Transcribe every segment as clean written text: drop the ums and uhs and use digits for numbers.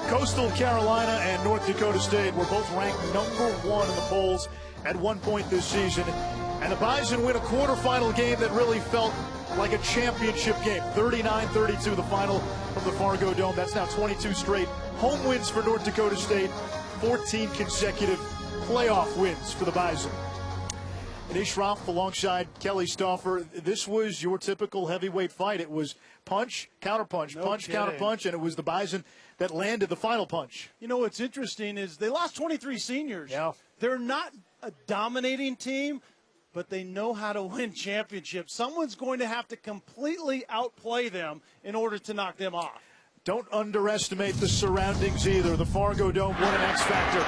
Coastal Carolina and North Dakota State were both ranked #1 in the polls at one point this season. And the Bison win a quarterfinal game that really felt like a championship game. 39-32 the final from the Fargo Dome. That's now 22 straight home wins for North Dakota State. 14 consecutive playoff wins for the Bison. Anish Shroff alongside Kelly Stauffer. This was your typical heavyweight fight. It was punch, counterpunch, counterpunch, and it was the Bison that landed the final punch. You know what's interesting is they lost 23 seniors. Yeah. They're not a dominating team, but they know how to win championships. Someone's going to have to completely outplay them in order to knock them off. Don't underestimate the surroundings either. The Fargo Dome, what an X factor.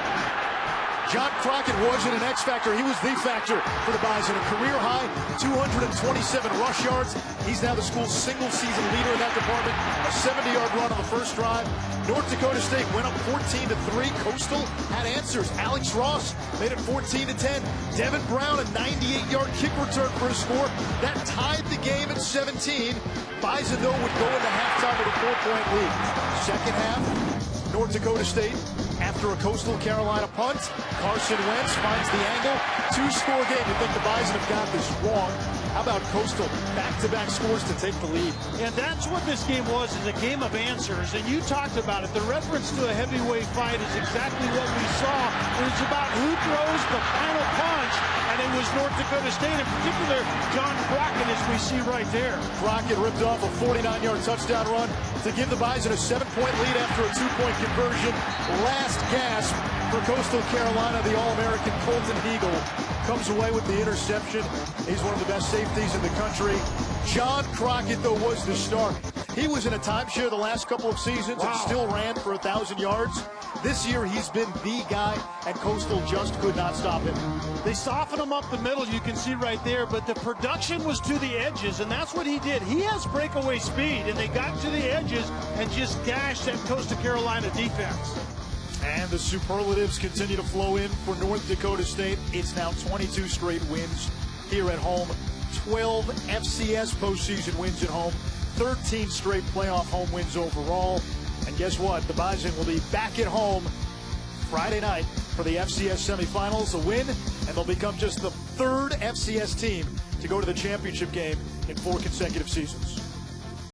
John Crockett wasn't an X factor. He was the factor for the Bison. A career high, 227 rush yards. He's now the school's single-season leader in that department. A 70-yard run on the first drive. North Dakota State went up 14-3. Coastal had answers. Alex Ross made it 14-10. Devin Brown, a 98-yard kick return for a score. That tied the game at 17. Bison, though, would go into halftime with a 4-point lead. Second half, North Dakota State, after a Coastal Carolina punt, Carson Wentz finds the angle. Two-score game. You think the Bison have got this wrong. How about Coastal? Back-to-back scores to take the lead. And that's what this game was, is a game of answers. And you talked about it. The reference to a heavyweight fight is exactly what we saw. It was about who throws the final punch. And it was North Dakota State, in particular, John Crockett, as we see right there. Crockett ripped off a 49-yard touchdown run to give the Bison a 7-point lead after a 2-point conversion. Last gasp for Coastal Carolina. The All-American Colton Eagle comes away with the interception. He's one of the best safeties in the country. John Crockett, though, was the star. He was in a timeshare the last couple of seasons and still ran for 1,000 yards. This year, he's been the guy, and Coastal just could not stop him. They softened him up the middle, you can see right there, but the production was to the edges, and that's what he did. He has breakaway speed, and they got to the edges and just gashed that Coastal Carolina defense. And the superlatives continue to flow in for North Dakota State. It's now 22 straight wins here at home, 12 FCS postseason wins at home, 13 straight playoff home wins overall. And guess what? The Bison will be back at home Friday night for the FCS semifinals, a win, and they'll become just the third FCS team to go to the championship game in 4 consecutive seasons.